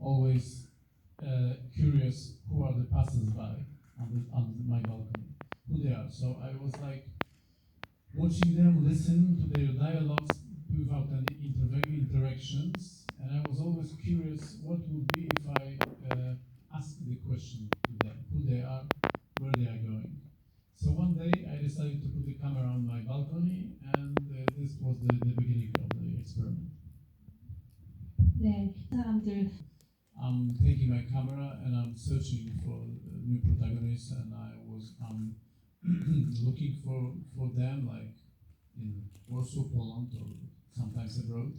always curious who are the passers-by on my balcony, who they are. So I was like watching them, listen to their dialogues without any interactions, and I was always curious what would be if I asked the question to them, who they are, where they are going. So one day I decided to put the camera on my balcony, and this was the beginning of the experiment. 네, 사람들. I'm taking my camera and I'm searching for new protagonists, and I'm looking for them, like in Warsaw, Poland, or sometimes abroad.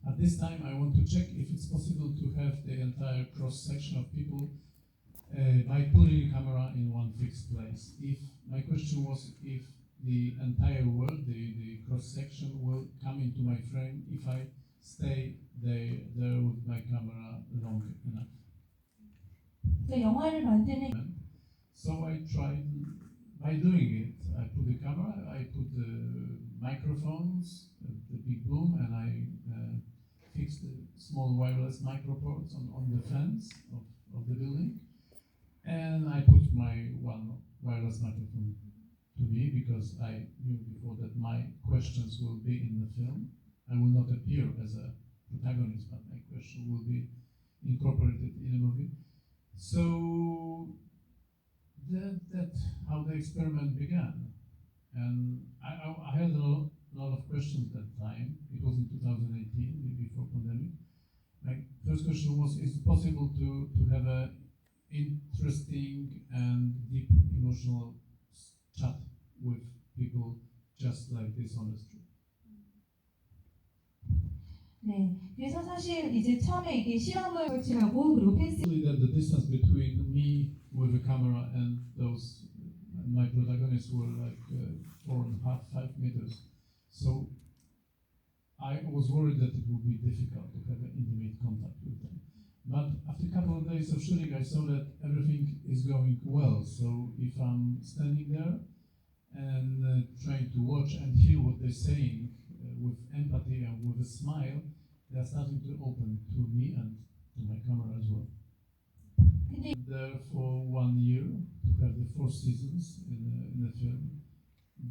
At this time, I want to check if it's possible to have the entire cross-section of people by putting a camera in one fixed place. If my question was if the entire world, the cross-section, will come into my frame if I stay there with my camera long enough. 영화를 만드는. So I tried by doing it. I put the camera, I put the microphones, the big boom, and I fixed the small wireless microports on the fence of the building. And I put my one wireless microphone to me because I knew before that my questions will be in the film. I will not appear as a protagonist, but my question will be incorporated in a movie. So that's how the experiment began. And I had a lot of questions that time. It was in 2018, before pandemic. My first question was, is it possible to have a interesting and deep emotional chat with people just like this on the street? 네, 그래서 사실 이제 처음에 이게 실험을 설치하고 그리고 펜스. That the distance between me with the camera and those my protagonists were like 4.5, 5 meters. So I was worried that it would be difficult to have an intimate contact with them. But after a couple of days of shooting, I saw that everything is going well. So if I'm standing there and trying to watch and hear what they're saying with empathy and with a smile, they're starting to open to me and to my camera as well. There for 1 year to have the 4 seasons in the film,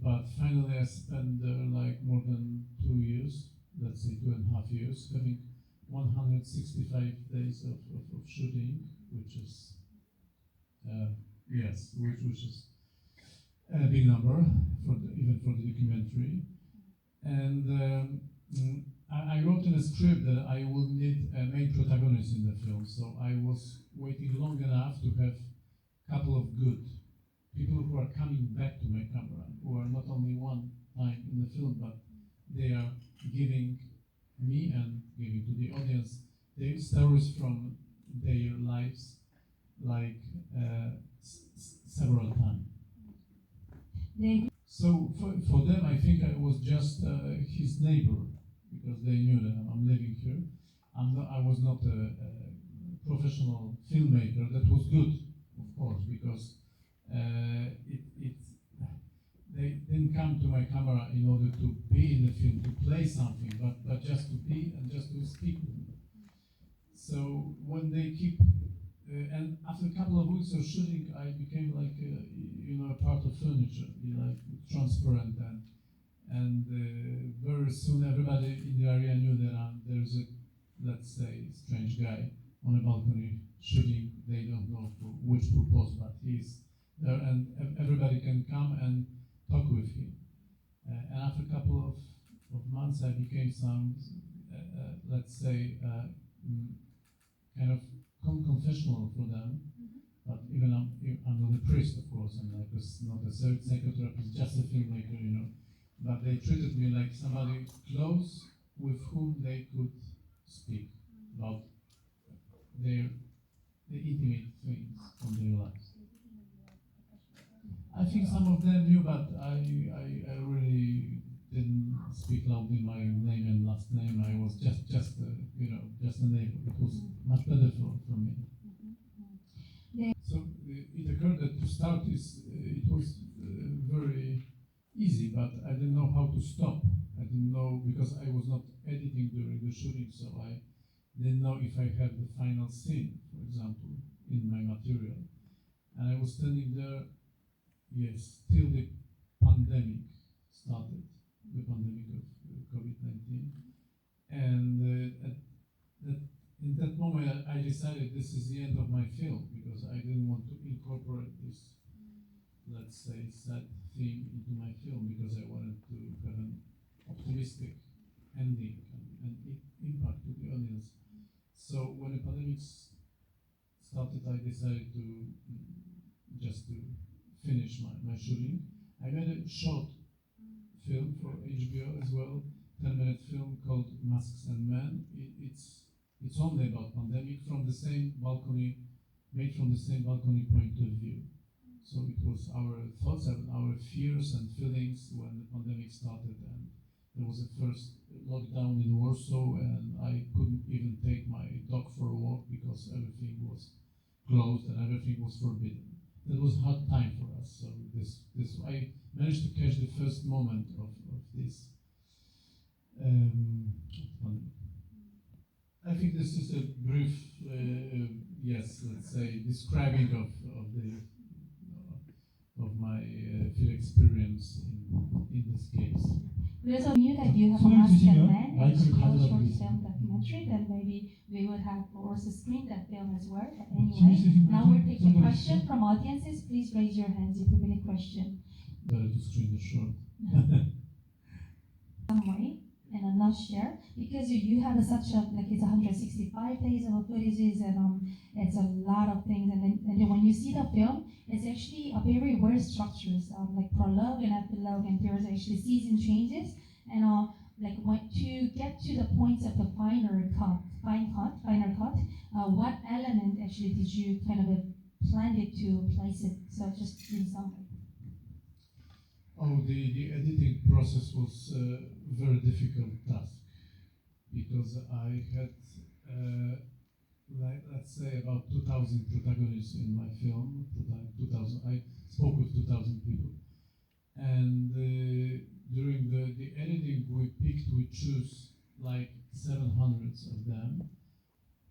but finally I spent there like more than 2 years, let's say 2.5 years, having 165 days of shooting, which is which is a big number even for the documentary. And I wrote in a script that I will need a main protagonist in the film, so I was waiting long enough to have a couple of good people who are coming back to my camera, who are not only one time in the film, but they are giving me and giving to the audience their stories from their lives, like several times. So for them, I think I was just his neighbor, because they knew that I'm living here. I was not a professional filmmaker. That was good, of course, because they didn't come to my camera in order to be in the film, to play something, but just to be and just to speak with me. So when they keep, and after a couple of weeks of shooting, I became like a part of furniture, like transparent, and very soon everybody in the area knew that there's a, let's say, strange guy on a balcony shooting. They don't know for which purpose, but he's there, and everybody can come and talk with him. And after a couple of months, I became some, let's say, kind of confessional for them. But even I'm not a priest, of course, and like not a psychotherapist, just a filmmaker, But they treated me like somebody close with whom they could speak about the intimate things from their lives. I think some of them knew, but I really didn't speak loudly my name and last name. I was just a neighbor. It was much better for me. So it occurred that to start it was very easy, but I didn't know how to stop. I didn't know, because I was not editing during the shooting, so I didn't know if I had the final scene, for example, in my material. And I was standing there, yes, till the pandemic started, the pandemic of COVID-19. And in that moment, I decided this is the end of my film, because I didn't want to incorporate this, let's say, sad theme into my film, because I wanted to have an optimistic ending and impact to the audience. So when the pandemic started, I decided to just to finish my shooting. I made a short film for HBO as well, 10-minute film called Masks and Men. It's only about pandemic from the same balcony, made from the same balcony point of view. So it was our thoughts and our fears and feelings when the pandemic started, and there was a first lockdown in Warsaw, and I couldn't even take my dog for a walk because everything was closed and everything was forbidden. That was a hard time for us. So this I managed to catch the first moment of this pandemic. I think this is a brief, yes, let's say, describing of my field experience in this case. 그래서 knew that you have a mask and man HBO short film documentary, then maybe we would have also screened that film as well. But anyway, now we'll take a question from audiences. Please raise your hands if you have any question. Better to screen the short. Some way, in a nutshell, because you have such a, like, it's 165 days of footages, and it's a lot of things, and then when you see the film, it's actually a very well structured, like prologue and epilogue, and there's actually season changes, and like when to get to the points of the final cut, what element actually did you kind of plan it to place it? So just in summary. Oh, the editing process was a very difficult task, because I had, let's say, about 2,000 protagonists in my film. 2,000. I spoke with 2,000 people, and during the editing, we choose like 700 of them,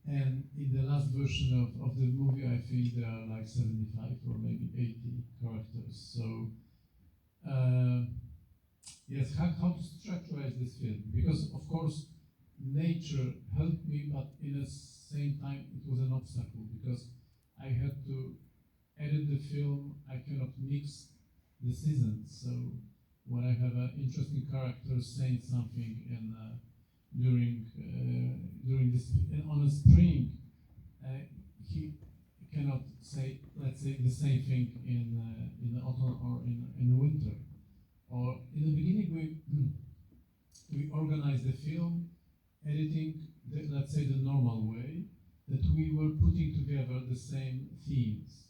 and in the last version of the movie, I think there are like 75 or maybe 80 characters. So. Yes, how to structurize this film? Because of course, nature helped me, but in the same time, it was an obstacle, because I had to edit the film. I cannot mix the seasons. So when I have an interesting character saying something during this on a spring, he cannot say, let's say, the same thing in the autumn or in the winter. Or in the beginning, we organized the film, editing, let's say, the normal way, that we were putting together the same themes,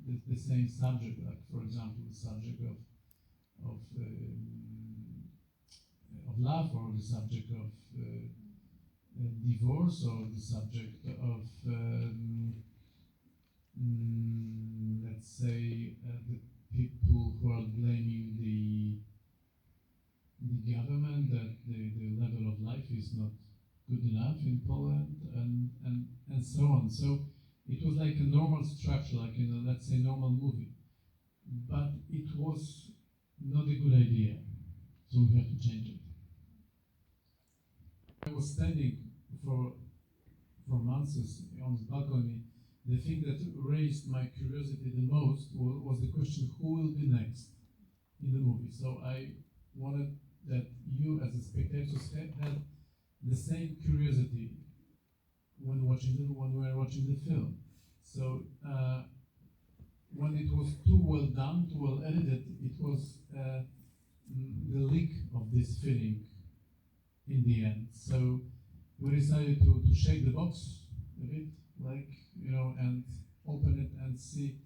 the same subject, like, for example, the subject of love, or the subject of divorce, or the subject of let's say, the people who are blaming the government that the level of life is not good enough in Poland, and so on. So it was like a normal structure, like in a, let's say, normal movie. But it was not a good idea, so we have to change it. I was standing for months on the balcony. The thing that raised my curiosity the most was the question, who will be next in the movie? So I wanted that you, as a spectator, had the same curiosity when we were watching the film. So when it was too well done, too well edited, it was the leak of this feeling in the end. So we decided to shake the box a bit, like, you know, and open it and see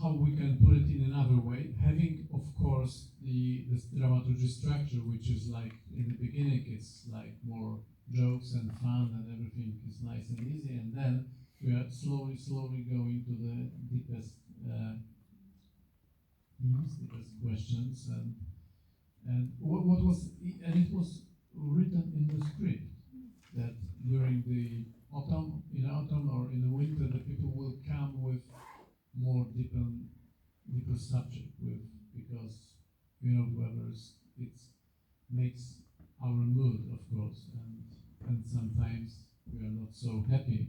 how we can put it in another way, having, of course, this dramaturgy structure, which is like, in the beginning, it's like more jokes and fun and everything is nice and easy, and then we are slowly going to the deepest themes, deepest questions, and what was, and it was written in the script. that during the autumn, or in the winter, the people will come with more deeper subject because it makes our mood, of course, and sometimes we are not so happy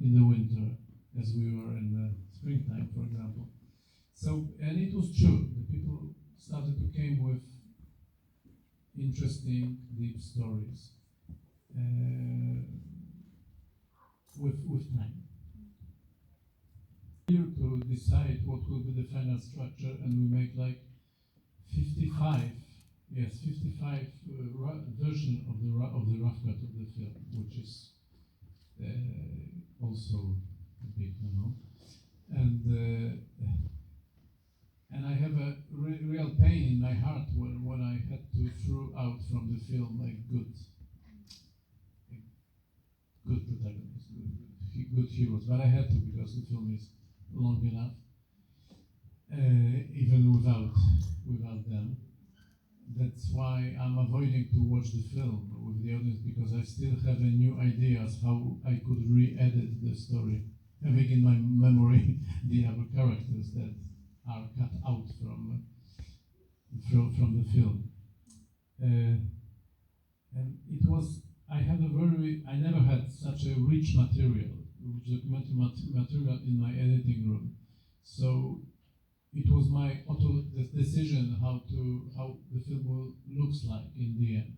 in the winter as we were in the springtime, for example. So, and it was true. The people started to come with interesting, deep stories with time. Here to decide what will be the final structure, and we make like 55 version of the rough cut of the film, which is also a big, and I have a real pain in my heart when I had to throw out from the film like good protagonists, good heroes, but I had to because the film is long enough, even without them. That's why I'm avoiding to watch the film with the audience, because I still have a new ideas how I could re-edit the story, having in my memory the other characters that are cut out from the film. And it was, I never had such a rich documentary material in my editing room. So it was my decision how the film looks like in the end,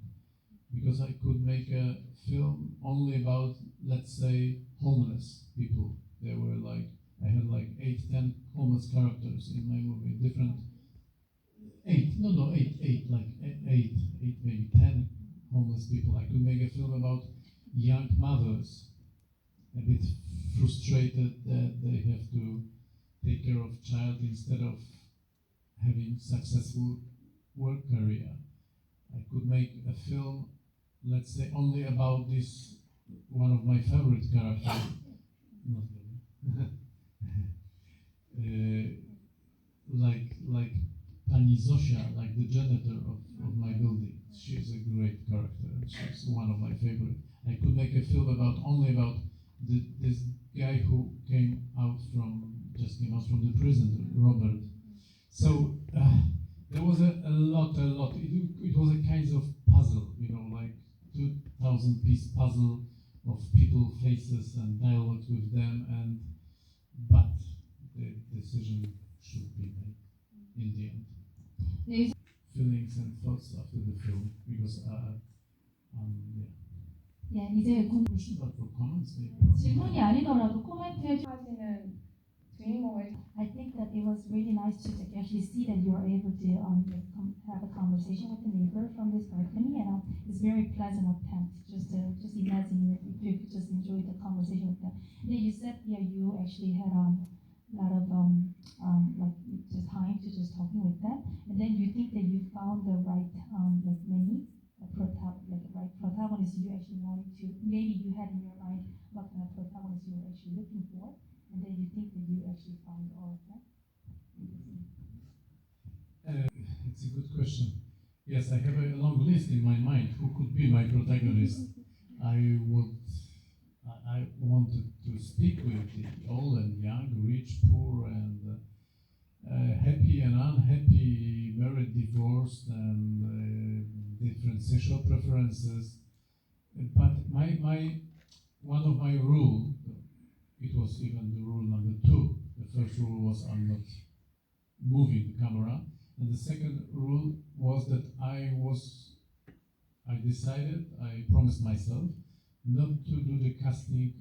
because I could make a film only about, let's say, homeless people. There were I had 8-10 homeless characters in my movie, different eight maybe 10 homeless people. I could make a film about young mothers, a bit frustrated that they have to take care of child instead of having successful work career. I could make a film, let's say, only about this one of my favorite characters, not really. Like Pani Zosia, like the janitor of my building. She's a great character. She's one of my favorite. I could make a film only about this guy who just came out from the prison, Robert. So there was a lot. It was a kind of puzzle, like 2,000-piece puzzle of people, faces, and dialogues with them, but the decision should be made in the end. Feelings and thoughts after the film, because 이제 questions are for comments, maybe. 질문이 아니더라도 코멘트 하시는 주인공을 I think that it was really nice to actually see that you were able to have a conversation with the neighbor from this balcony, and it's very pleasant up tent. Just imagine if you could just enjoy the conversation with them. And then you said you actually had a lot of just time to just talking with them, and then you think that you found the right right protagonist you actually wanted to. Maybe you had in your mind what kind of protagonist you were actually looking for. And then you think that you actually found all of that? It's a good question. Yes, I have a long list in my mind. Who could be my protagonist? I wanted to speak with the old and young, rich, poor, and happy and unhappy, married, divorced, and different sexual preferences. But one of my rules. It was even the rule number 2. The first rule was I'm not moving the camera, and the second rule was that I promised myself not to do the casting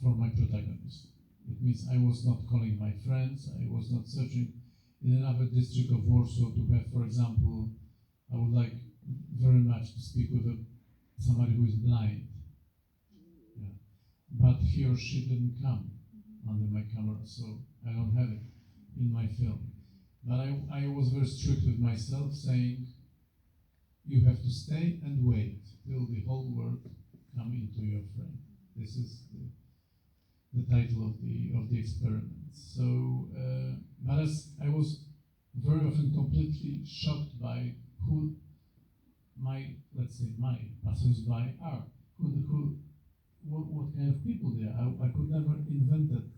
for my protagonist. It means I was not calling my friends, I was not searching in another district of Warsaw to have, for example, I would like very much to speak with somebody who is blind. But he or she didn't come under my camera, so I don't have it in my film. But I was very strict with myself, saying, you have to stay and wait till the whole world come into your frame. This is the title of the experiment. So, but as I was very often completely shocked by who my passers-by are. what kind of people they are. I could never invented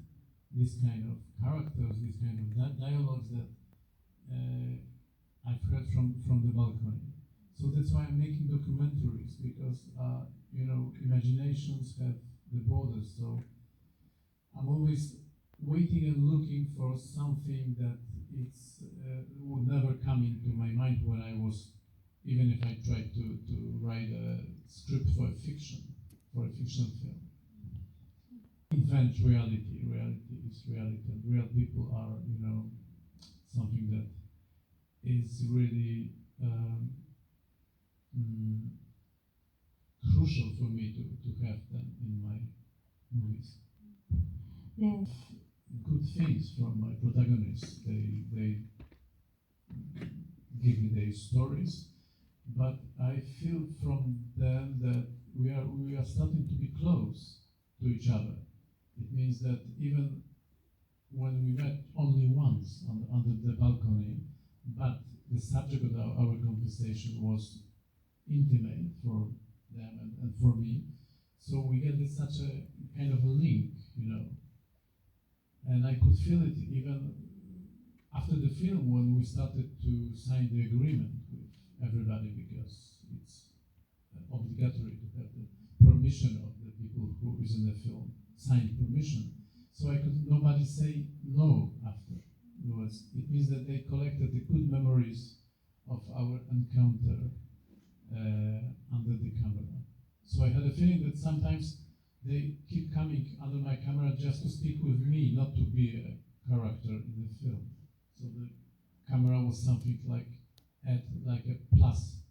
this kind of characters, this kind of dialogues that I've heard from the balcony. So that's why I'm making documentaries, because imaginations have the borders. So I'm always waiting and looking for something that would never come into my mind when I was, even if I tried to write a script for a fictional film. Invent reality. Reality is reality, and real people are, something that is really crucial for me to have them in my movies. Yes. Good things from my protagonists. They give me their stories, but I feel from them that we are starting to be close to each other. It means that even when we met only once under the balcony, but the subject of our conversation was intimate for them and for me, so we get such a kind of a link, and I could feel it even after the film when we started to sign the agreement with everybody, because it's obligatory to have the permission of the people who is in the film, signed permission. So nobody say no after. It means that they collected the good memories of our encounter under the camera. So I had a feeling that sometimes they keep coming under my camera just to speak with me, not to be a character in the film. So the camera was something like a plus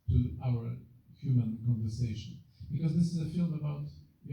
to our human conversation. Because this is a film about